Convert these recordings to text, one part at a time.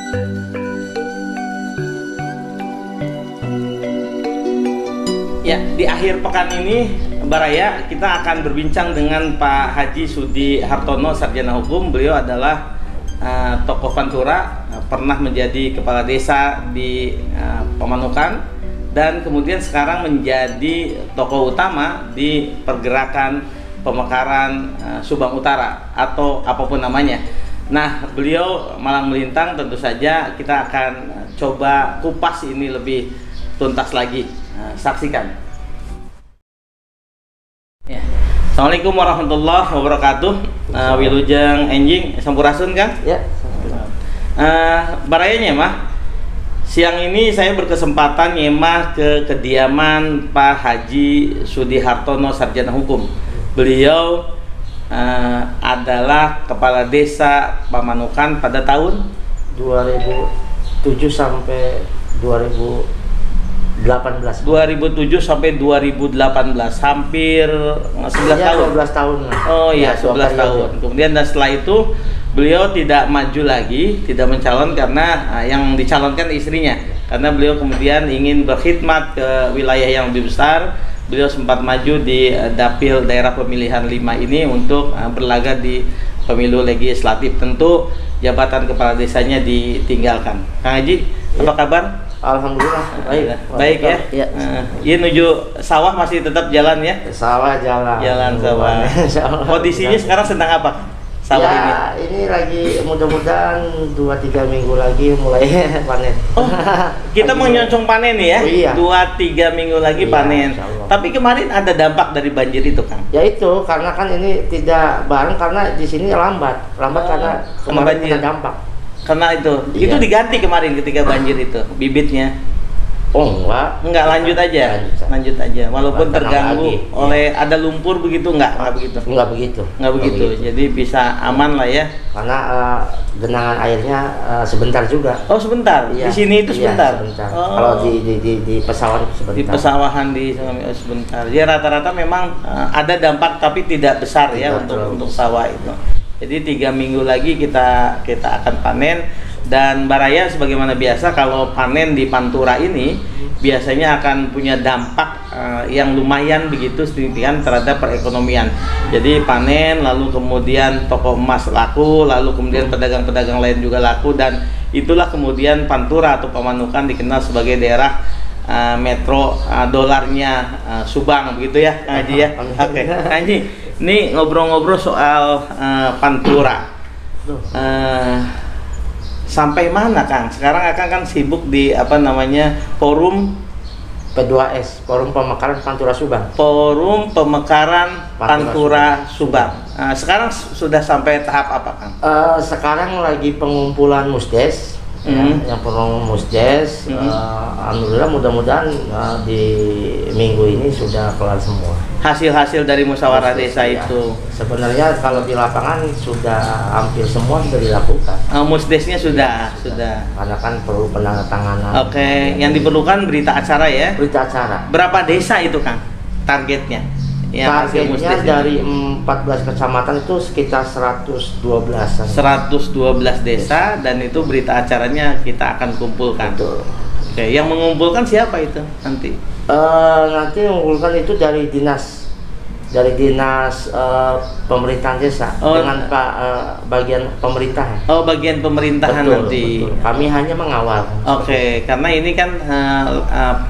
Ya, di akhir pekan ini Baraya kita akan berbincang dengan Pak Haji Sudi Hartono, Sarjana Hukum. Beliau adalah tokoh Pantura, pernah menjadi kepala desa di Pamanukan, dan kemudian sekarang menjadi tokoh utama di pergerakan pemekaran Subang Utara atau apapun namanya. Nah, beliau malang melintang, tentu saja kita akan coba kupas ini lebih tuntas lagi. Saksikan. Ya. Assalamualaikum warahmatullahi wabarakatuh. Wilujeng enjing sampurasun kan? Ya. Baraya nyemah. Siang ini saya berkesempatan nyemah ke kediaman Pak Haji Sudi Hartono, Sarjana Hukum. Beliau adalah kepala desa Pamanukan pada tahun 2007 sampai 2018. 2007 sampai 2018, hampir 11 tahun. 12 tahun. Oh iya, 11 tahun. Kemudian dan setelah itu beliau tidak maju lagi, tidak mencalon karena yang dicalonkan istrinya. Karena beliau kemudian ingin berkhidmat ke wilayah yang lebih besar. Beliau sempat maju di dapil daerah pemilihan 5 ini untuk berlaga di pemilu legislatif. Tentu jabatan kepala desanya ditinggalkan. Kang Haji, apa kabar? Alhamdulillah baik. Baik ya. Iya, menuju sawah masih tetap jalan ya? Sawah jalan. Jalan sawah. Kondisinya sekarang sedang apa? Sawah ya, ini lagi mudah-mudahan 2-3 minggu lagi mulai panen. Oh, kita mau nyoncong panen nih ya? Oh, iya. 2-3 minggu lagi panen. Tapi kemarin ada dampak dari banjir itu, Kang? Ya itu, karena kan ini tidak bareng karena di sini lambat karena kemarin kena dampak. Karena itu diganti kemarin ketika banjir itu bibitnya. Oh enggak lanjut aja. Walaupun terganggu oleh ada lumpur begitu, enggak begitu. Enggak begitu. Jadi bisa aman lah ya. Karena genangan airnya sebentar juga. Oh, sebentar. Iya. Di sini itu sebentar. Iya, sebentar. Oh. Kalau di pesawahan sebentar. Di pesawahan sebentar. Ya rata-rata memang ada dampak tapi tidak besar ya untuk sawah itu. Jadi 3 minggu lagi kita akan panen. Dan Baraya sebagaimana biasa kalau panen di Pantura ini biasanya akan punya dampak yang lumayan begitu signifikan terhadap perekonomian. Jadi panen, lalu kemudian toko emas laku, lalu kemudian pedagang-pedagang lain juga laku, dan itulah kemudian Pantura atau Pamanukan dikenal sebagai daerah metro dolarnya Subang begitu ya, Kang Haji ya. Oke, Kang Haji, ini ngobrol-ngobrol soal Pantura. Sampai mana, Kang? Sekarang Akang kan sibuk di forum P2S, Forum Pemekaran Pantura Subang. Forum Pemekaran Pantura Subang. Sekarang sudah sampai tahap apa, Kang? Sekarang lagi pengumpulan musdes. Yang perlu musdes. Alhamdulillah mudah-mudahan di minggu ini sudah kelar semua. Hasil-hasil dari musyawarah desa itu. Sebenarnya kalau di lapangan sudah hampir semua sudah dilakukan. Musdesnya sudah. Karena kan perlu penandatanganan. Oke, yang diperlukan berita acara ya? Berita acara. Berapa desa itu, Kang? Targetnya? Targetnya dari 14 kecamatan itu sekitar 112 desa, dan itu berita acaranya kita akan kumpulkan. Betul. Oke, yang mengumpulkan siapa itu nanti? Nanti mengumpulkan itu dari dinas pemerintahan desa dengan bagian pemerintahan. Oh, bagian pemerintahan. Betul, nanti. Betul. Kami hanya mengawal. Oke, karena ini kan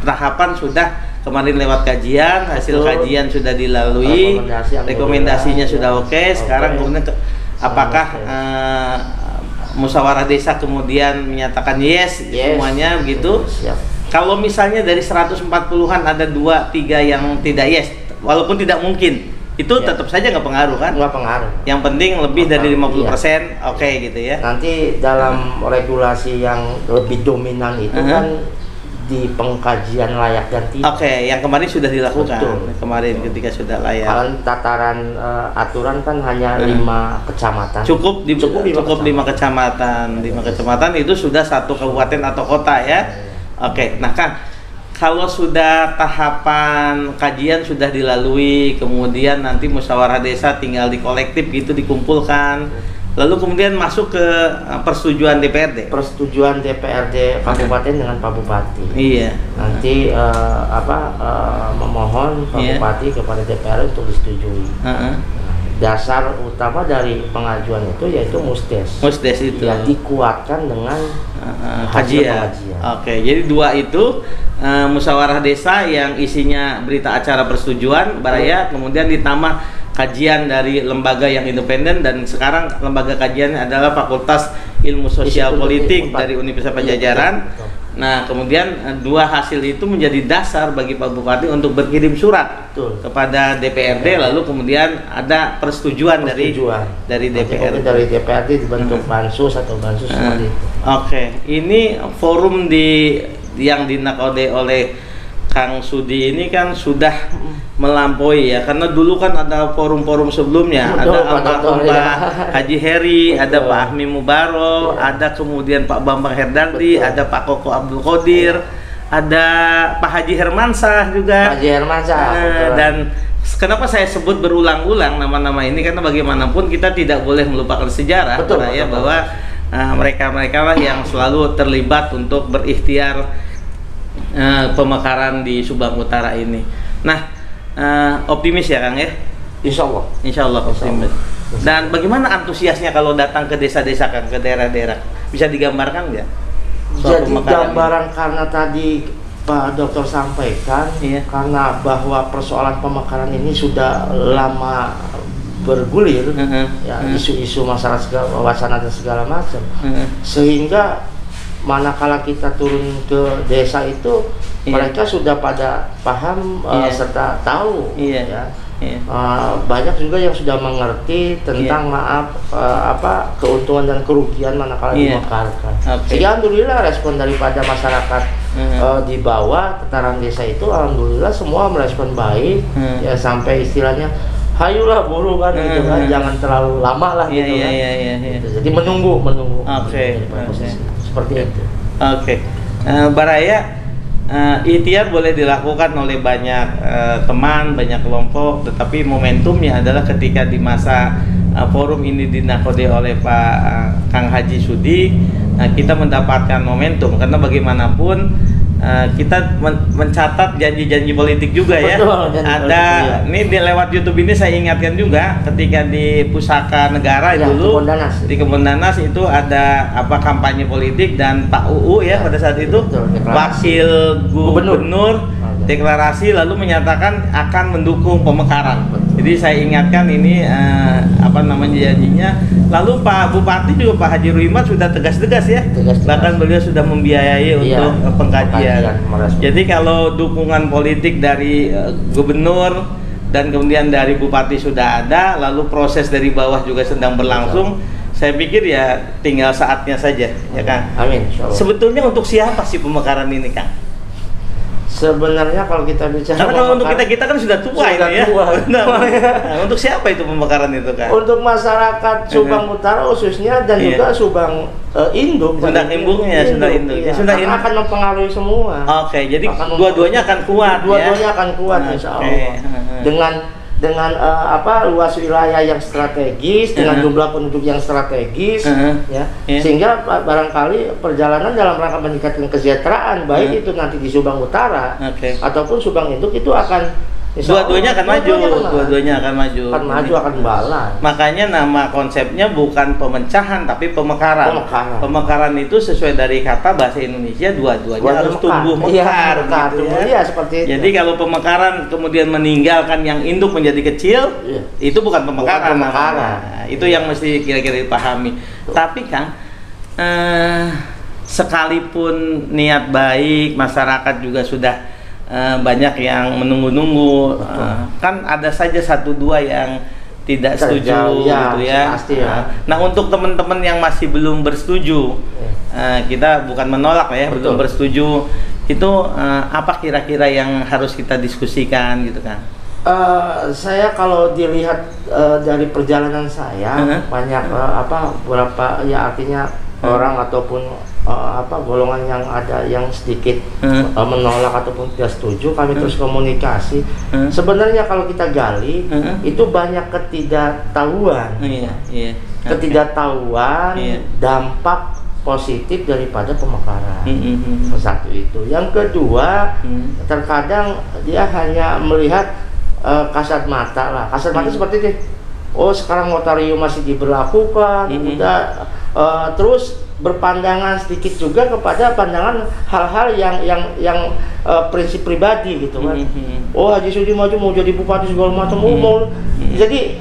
tahapan sudah kemarin lewat kajian, hasil kajian sudah dilalui, rekomendasinya sudah oke. Sekarang kemudian apakah musyawarah desa kemudian menyatakan yes semuanya begitu? Siap. Kalau misalnya dari 140-an ada 2-3 yang tidak yes, walaupun tidak mungkin, itu tetap saja nggak pengaruh kan? Nggak pengaruh. Yang penting lebih dari 50%, oke gitu ya. Nanti dalam regulasi yang lebih dominan itu kan di pengkajian layak dan tidak. Oke, yang kemarin sudah dilakukan. Betul. Kemarin ketika sudah layak. Kalau tataran aturan kan hanya 5 kecamatan. Cukup 5 kecamatan. 5 kecamatan itu sudah 1 kabupaten atau kota ya. Oke, nah Kang, kalau sudah tahapan kajian sudah dilalui, kemudian nanti musyawarah desa tinggal di kolektif gitu dikumpulkan, lalu kemudian masuk ke persetujuan DPRD. Persetujuan DPRD kabupaten dengan Pak Bupati. Iya. Nanti memohon Pak Bupati kepada DPR untuk disetujui. Dasar utama dari pengajuan itu yaitu musdes. Musdes itu yang dikuatkan dengan kajian. Oke, jadi dua itu musyawarah desa yang isinya berita acara persetujuan Baraya, kemudian ditambah kajian dari lembaga yang independen, dan sekarang lembaga kajiannya adalah Fakultas Ilmu Sosial Politik dari Universitas Pajajaran. Nah, kemudian dua hasil itu menjadi dasar bagi Pak Bupati untuk berkirim surat kepada DPRD, lalu kemudian ada persetujuan dari DPRD. Dari DPRD dibentuk pansus atau pansus seperti itu. Oke, ini forum yang dinakode oleh Kang Sudi ini kan sudah melampaui ya, karena dulu kan ada forum-forum sebelumnya, ada almarhum Pak Haji Heri, ada Pak Ahmi Mubarok, ada kemudian Pak Bambang Herdardi, ada Pak Koko Abdul Qadir, ada Pak Haji Hermansyah juga. Haji Hermansyah. Dan kenapa saya sebut berulang-ulang nama-nama ini, karena bagaimanapun kita tidak boleh melupakan sejarah, bahwa mereka-mereka lah yang selalu terlibat untuk berikhtiar pemekaran di Subang Utara ini. Nah, optimis ya Kang ya? Insya Allah optimis. Dan bagaimana antusiasnya kalau datang ke desa-desa Kang, ke daerah-daerah? Bisa digambarkan nggak? Jadi gambaran ini? Karena tadi Pak Dokter sampaikan, karena bahwa persoalan pemekaran ini sudah lama bergulir, isu-isu masyarakat segala, wacana dan segala macam, sehingga manakala kita turun ke desa itu mereka sudah pada paham serta tahu banyak juga yang sudah mengerti tentang keuntungan dan kerugian manakala dimekarkan. Jadi alhamdulillah respon daripada masyarakat di bawah tataran desa itu alhamdulillah semua merespon baik, ya sampai istilahnya hayulah buru kan gitu kan, jangan terlalu lama lah gitu kan. Jadi menunggu. Seperti itu. Baraya, ikhtiar boleh dilakukan oleh banyak teman, banyak kelompok, tetapi momentumnya adalah ketika di masa forum ini dinakode oleh Pak Kang Haji Sudi, kita mendapatkan momentum karena bagaimanapun kita mencatat janji-janji politik juga. Betul, ya. Ini lewat YouTube ini saya ingatkan juga ketika di Pusaka Negara dulu di Kebun Danas itu ada kampanye politik, dan Pak UU pada saat itu wakil gubernur deklarasi lalu menyatakan akan mendukung pemekaran. Jadi saya ingatkan ini janjinya. Lalu Pak Bupati juga Pak Haji Ruhimat sudah tegas-tegas ya. Bahkan beliau sudah membiayai untuk pengkajian. Jadi kalau dukungan politik dari gubernur dan kemudian dari bupati sudah ada, lalu proses dari bawah juga sedang berlangsung, saya pikir ya tinggal saatnya saja, ya Kang. Amin. Sebetulnya untuk siapa sih pemekaran ini, Kang? Sebenarnya kalau kita bicara, karena kalau untuk kita kan sudah tua ini ya. Nah, untuk siapa itu pemekaran itu Kang? Untuk masyarakat Subang Utara khususnya, dan juga Subang Induk. Sunda Induknya. Akan mempengaruhi semua. Jadi dua-duanya akan kuat. Dua-duanya akan kuat, insya Allah. Dengan luas wilayah yang strategis, dengan jumlah penduduk yang strategis, sehingga barangkali perjalanan dalam rangka meningkatkan kesejahteraan baik itu nanti di Subang Utara ataupun Subang Induk itu akan dua-duanya akan maju. Akan balance. Makanya nama konsepnya bukan pemecahan tapi pemekaran. Pemekaran itu sesuai dari kata bahasa Indonesia, dua-duanya harus tumbuh mekar. Seperti itu. Jadi kalau pemekaran kemudian meninggalkan yang induk menjadi kecil, itu bukan pemekaran. Itu yang mesti kira-kira dipahami. Tapi Kang, sekalipun niat baik, masyarakat juga sudah banyak yang menunggu-nunggu, kan ada saja satu dua yang tidak setuju gitu ya. Nah, untuk teman-teman yang masih belum bersetuju, kita bukan menolak ya, belum bersetuju, itu apa kira-kira yang harus kita diskusikan gitu kan? Saya kalau dilihat dari perjalanan saya, banyak beberapa ya artinya orang ataupun golongan yang ada yang sedikit menolak ataupun tidak setuju, kami terus komunikasi. Sebenarnya kalau kita gali itu banyak ketidaktahuan ketidaktahuan dampak positif daripada pemekaran. Satu itu. Yang kedua, terkadang dia hanya melihat kasat mata lah. Kasat mata seperti itu. Oh, sekarang moratorium masih diberlakukan, udah terus berpandangan sedikit juga kepada pandangan hal-hal yang prinsip pribadi gitu kan. Oh, Haji Sudi maju mau jadi bupati segala macam, mau jadi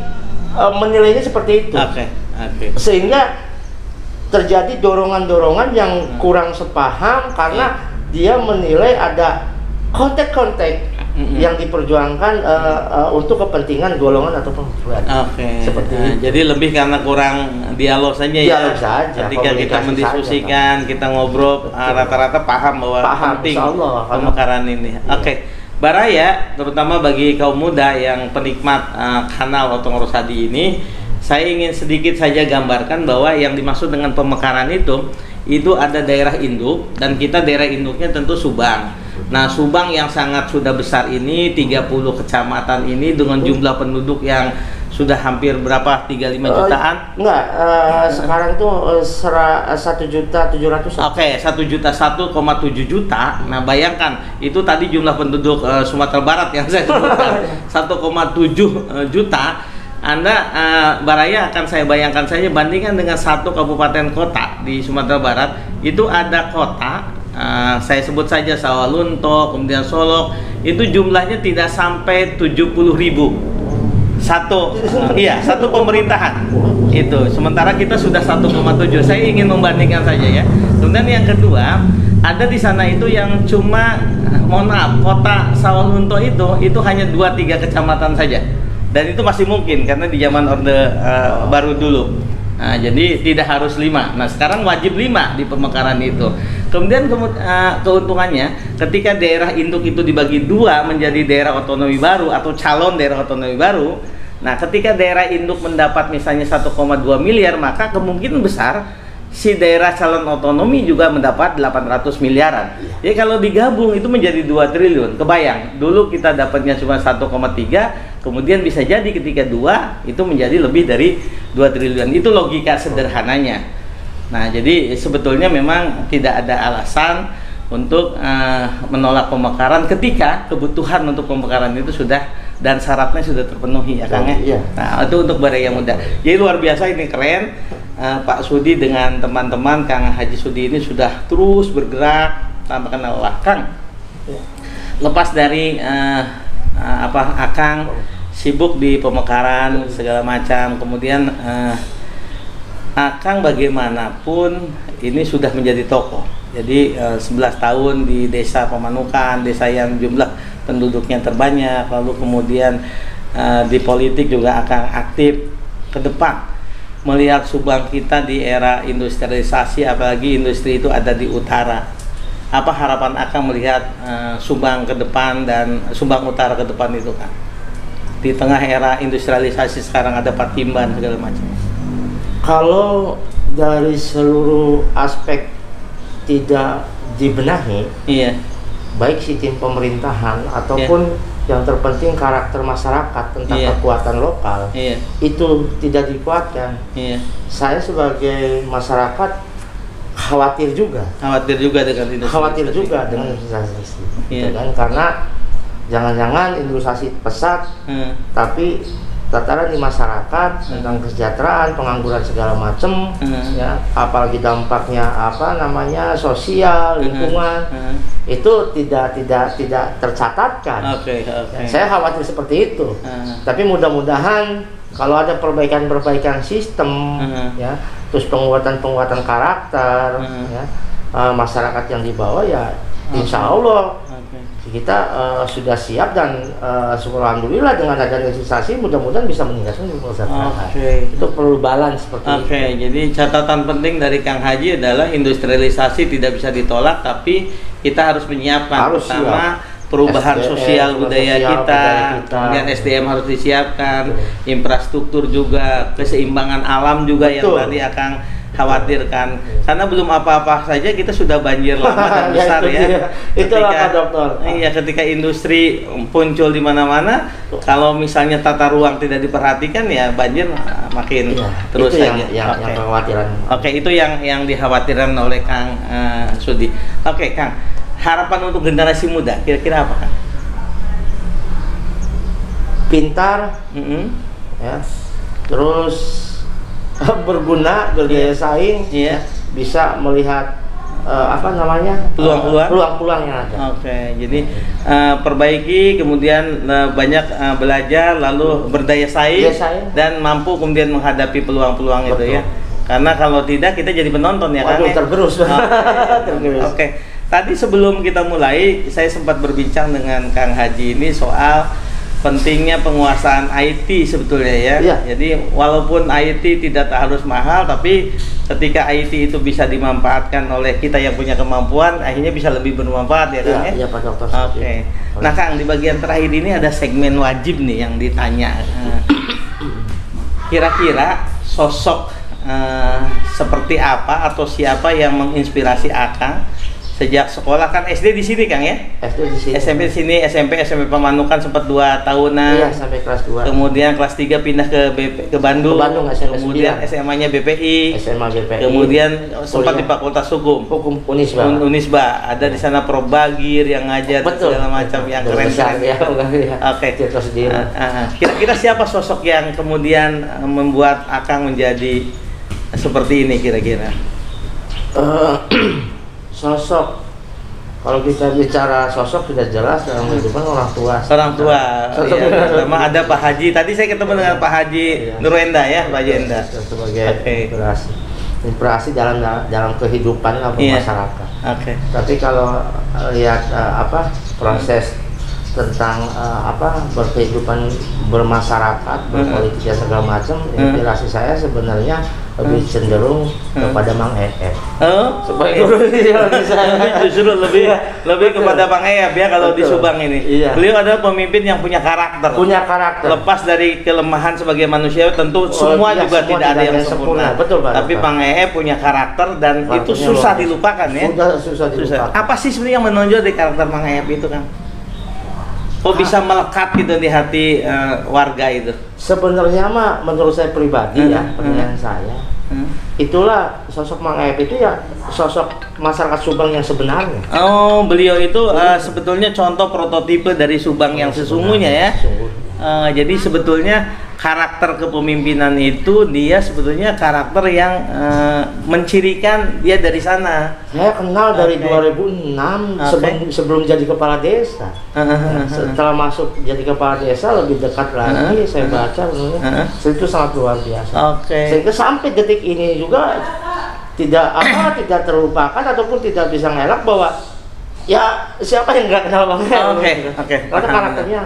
menilainya seperti itu. Sehingga terjadi dorongan-dorongan yang kurang sepaham karena dia menilai ada kontek-kontek yang diperjuangkan untuk kepentingan golongan atau pribadi. Seperti itu. Jadi lebih karena kurang dialog saja dialog saja. Ketika kita mendiskusikan, kita ngobrol, rata-rata paham bahwa penting pemekaran ini. Baraya, terutama bagi kaum muda yang penikmat kanal Otong Rosadi ini, saya ingin sedikit saja gambarkan bahwa yang dimaksud dengan pemekaran itu ada daerah induk, dan kita daerah induknya tentu Subang. Nah, Subang yang sangat sudah besar ini, 30 kecamatan ini dengan jumlah penduduk yang sudah hampir berapa? 35 jutaan? Enggak, sekarang tuh 1.700.000. 1,7 juta. Nah, bayangkan, itu tadi jumlah penduduk Sumatera Barat yang saya sebutkan 1,7 juta. Anda Baraya akan saya bayangkan saja, bandingkan dengan satu kabupaten kota di Sumatera Barat, itu ada kota, saya sebut saja Sawalunto, kemudian Solok, itu jumlahnya tidak sampai 70.000 satu pemerintahan itu, sementara kita sudah 1,7. Saya ingin membandingkan saja ya. Kemudian yang kedua, ada di sana itu yang cuma, mohon maaf, kota Sawalunto itu hanya 2-3 kecamatan saja. Dan itu masih mungkin karena di zaman Orde Baru dulu. Nah, jadi tidak harus 5. Nah, sekarang wajib 5 di pemekaran itu. Kemudian keuntungannya, ketika daerah induk itu dibagi 2 menjadi daerah otonomi baru atau calon daerah otonomi baru. Nah, ketika daerah induk mendapat misalnya 1,2 miliar, maka kemungkinan besar si daerah calon otonomi juga mendapat 800 miliaran. Jadi kalau digabung itu menjadi 2 triliun. Kebayang, dulu kita dapatnya cuma 1,3, kemudian bisa jadi ketika 2 itu menjadi lebih dari 2 triliun. Itu logika sederhananya. Nah, jadi sebetulnya memang tidak ada alasan untuk menolak pemekaran ketika kebutuhan untuk pemekaran itu sudah dan syaratnya sudah terpenuhi ya Kang ya. Nah, itu untuk Baraya Muda. Jadi luar biasa, ini keren. Pak Sudi dengan teman-teman, Kang Haji Sudi ini sudah terus bergerak tanpa kenal lelah. Kang, lepas dari Akang sibuk di pemekaran segala macam, kemudian Akang bagaimanapun ini sudah menjadi tokoh. Jadi 11 tahun di desa Pemanukan, desa yang jumlah penduduknya terbanyak, lalu kemudian di politik juga akan aktif ke depan. Melihat Subang kita di era industrialisasi, apalagi industri itu ada di utara. Apa harapan Akang melihat Subang ke depan dan Subang Utara ke depan itu Kang? Di tengah era industrialisasi sekarang ada Patimban segala macam. Kalau dari seluruh aspek tidak dibenahi, baik sistem pemerintahan ataupun yang terpenting karakter masyarakat tentang kekuatan lokal, itu tidak dikuatkan. Saya sebagai masyarakat khawatir juga dengan investasi, karena jangan-jangan investasi pesat, tapi tataran di masyarakat tentang kesejahteraan, pengangguran segala macam, ya, apalagi dampaknya sosial, lingkungan, itu tidak tercatatkan. Saya khawatir seperti itu. Tapi mudah-mudahan kalau ada perbaikan sistem, ya, terus penguatan karakter, ya, masyarakat yang dibawa, ya, insya Allah kita sudah siap, dan alhamdulillah dengan adanya investasi mudah-mudahan bisa meningkatkan kesejahteraan. Itu perlu balance seperti itu. Jadi catatan penting dari Kang Haji adalah industrialisasi tidak bisa ditolak, tapi kita harus menyiapkan perubahan sosial budaya kita, kemudian SDM harus disiapkan, infrastruktur juga, keseimbangan alam juga yang tadi Akang khawatirkan. Karena belum apa-apa saja kita sudah banjir lama dan besar ya. Itulah Pak Dokter. Iya, ketika industri muncul di mana-mana, kalau misalnya tata ruang tidak diperhatikan ya banjir makin terus itu saja. Yang kekhawatiran. Oke, itu yang dikhawatirkan oleh Kang Sudi. Oke, Kang, harapan untuk generasi muda kira-kira apa, Kang? Pintar, ya, terus berguna, berdaya saing, bisa melihat peluang-peluang yang ada. Oke, jadi perbaiki, kemudian banyak belajar, lalu berdaya saing dan mampu kemudian menghadapi peluang-peluang itu ya. Karena kalau tidak kita jadi penonton ya kan? Tergerus. Oke. Tadi sebelum kita mulai, saya sempat berbincang dengan Kang Haji ini soal pentingnya penguasaan IT sebetulnya ya. Jadi walaupun IT tidak harus mahal, tapi ketika IT itu bisa dimanfaatkan oleh kita yang punya kemampuan, akhirnya bisa lebih bermanfaat ya Kang ya. Iya Pak Dokter. Oke. Nah Kang, di bagian terakhir ini ada segmen wajib nih yang ditanya. Kira-kira sosok seperti apa atau siapa yang menginspirasi Akang sejak sekolah? Kan SD di sini Kang ya? SD di sini. SMP di sini, SMP Pemanukan sempat 2 tahunan. Iya, sampai kelas 2. Kemudian kelas 3 pindah ke Bandung. Kemudian SMA-nya BPI. Kemudian sempat di Fakultas Hukum Unisba. Ada di sana Prof Bagir yang ngajar segala macam yang keren. Oke. Kira-kira siapa sosok yang kemudian membuat Akang menjadi seperti ini kira-kira? Sosok, kalau kita bicara sosok sudah jelas dalam kehidupan orang tua. Iya. Sama ada Pak Haji. Tadi saya ketemu dengan Pak Haji Nurwenda ya, Pak Haji Enda. Sebagai inspirasi dalam kehidupan masyarakat. Tapi kalau lihat proses tentang berkehidupan bermasyarakat, berpolitik segala macam, inspirasi saya sebenarnya lebih cenderung kepada Mang Eep. Justru lebih kepada Mang Eep ya kalau di Subang ini. Beliau adalah pemimpin yang punya karakter. Lepas dari kelemahan sebagai manusia, tentu semua juga tidak ada yang sempurna. Tapi Mang Eep punya karakter dan itu susah dilupakan ya. Susah dilupakan. Apa sih sebenarnya yang menonjol di karakter Mang Eep itu Kang? Bisa melekat gitu di hati warga itu? Sebenarnya mah menurut saya pribadi penilaian saya, itulah sosok Mang Eep itu ya sosok masyarakat Subang yang sebenarnya. Beliau itu sebetulnya contoh prototipe dari Subang yang sesungguhnya ya. Jadi sebetulnya karakter kepemimpinan itu dia sebetulnya karakter yang mencirikan dia dari sana. Saya kenal dari 2006 sebelum jadi kepala desa. Setelah masuk jadi kepala desa lebih dekat lagi saya baca itu sangat luar biasa. Sehingga sampai detik ini juga tidak terlupakan ataupun tidak bisa ngelak bahwa ya siapa yang nggak kenal Bang Eep? Karena karakternya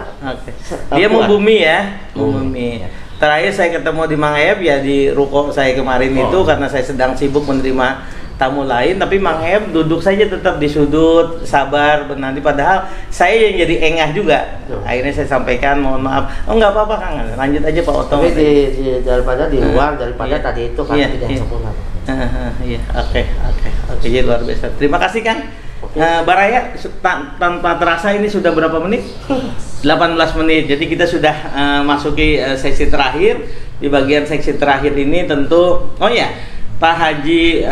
dia membumi ya, membumi. Terakhir saya ketemu di Mang Eep ya di ruko saya kemarin itu karena saya sedang sibuk menerima tamu lain, tapi Mang Eep duduk saja tetap di sudut, sabar menanti, padahal saya yang jadi engah juga. Akhirnya saya sampaikan mohon maaf. Nggak apa-apa Kang, lanjut aja Pak Otong. Tapi daripada di luar daripada tadi itu kan tidak sempurna. Oke, jadi luar biasa. Terima kasih Kang. Baraya, tanpa terasa ini sudah berapa menit? 18 menit. Jadi kita sudah masuki sesi terakhir. Di bagian sesi terakhir ini tentu Pak Haji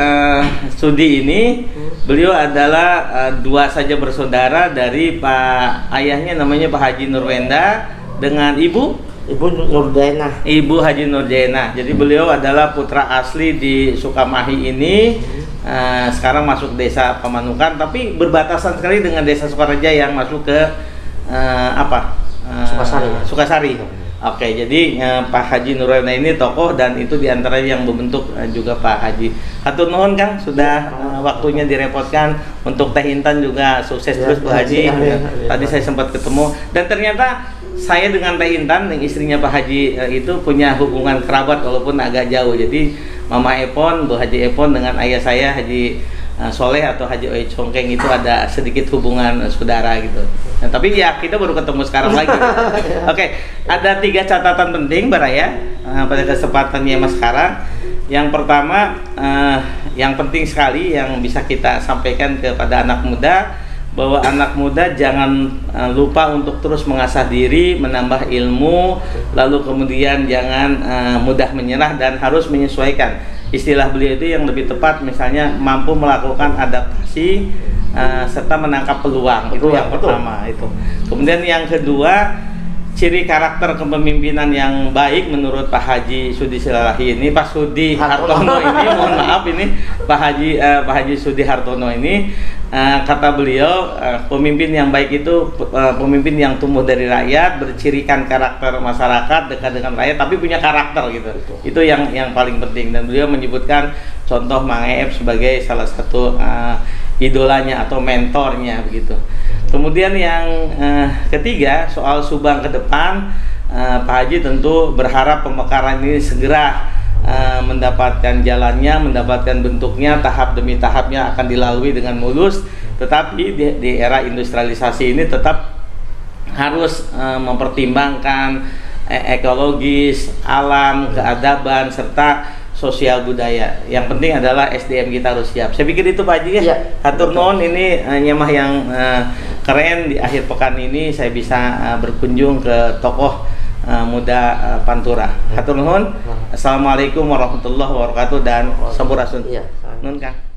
Sudi ini beliau adalah dua saja bersaudara dari Pak ayahnya namanya Pak Haji Nurwenda dengan Ibu Haji Nurjainah. Jadi beliau adalah putra asli di Sukamahi ini. Sekarang masuk desa Pemanukan, tapi berbatasan sekali dengan desa Sukareja yang masuk ke Sukasari. Oke, jadi Pak Haji Nurwenda ini tokoh dan itu diantaranya yang membentuk juga Pak Haji. Hatur nuhun Kang, sudah waktunya direpotkan. Untuk Teh Intan juga sukses terus Bu Haji. Tadi saya sempat ketemu dan ternyata saya dengan Teh Intan, yang istrinya Pak Haji itu punya hubungan kerabat walaupun agak jauh. Jadi Mama Epon, Bu Haji Epon dengan ayah saya Haji Soleh atau Haji Oi Congkeng itu ada sedikit hubungan saudara gitu. Nah, tapi ya kita baru ketemu sekarang lagi. Oke, ada 3 catatan penting Baraya pada kesempatannya Mas sekarang. Yang pertama, yang penting sekali yang bisa kita sampaikan kepada anak muda, bahwa anak muda jangan lupa untuk terus mengasah diri, menambah ilmu, lalu kemudian jangan mudah menyerah dan harus menyesuaikan. Istilah beliau itu yang lebih tepat, misalnya mampu melakukan adaptasi serta menangkap peluang. Itu yang pertama itu. Kemudian yang kedua, ciri karakter kepemimpinan yang baik menurut Pak Haji Sudi Silalahi ini, Pak Sudi Hartono ini, mohon maaf ini Pak Haji Sudi Hartono ini, kata beliau, pemimpin yang baik itu pemimpin yang tumbuh dari rakyat, bercirikan karakter masyarakat, dekat dengan rakyat, tapi punya karakter gitu. Itu yang paling penting, dan beliau menyebutkan contoh Mang Eep sebagai salah satu idolanya atau mentornya begitu. Kemudian yang ketiga, soal Subang ke depan, Pak Haji tentu berharap pemekaran ini segera mendapatkan jalannya, mendapatkan bentuknya, tahap demi tahapnya akan dilalui dengan mulus. Tetapi di era industrialisasi ini tetap harus mempertimbangkan ekologis, alam, keadaban, serta sosial budaya. Yang penting adalah SDM kita harus siap. Saya pikir itu Pak Haji ya. Hatur nuhun, ini nyemah yang keren. Di akhir pekan ini saya bisa berkunjung ke tokoh muda Pantura. Hatur nuhun. Assalamualaikum warahmatullahi wabarakatuh dan sampurasun. Nun Kang.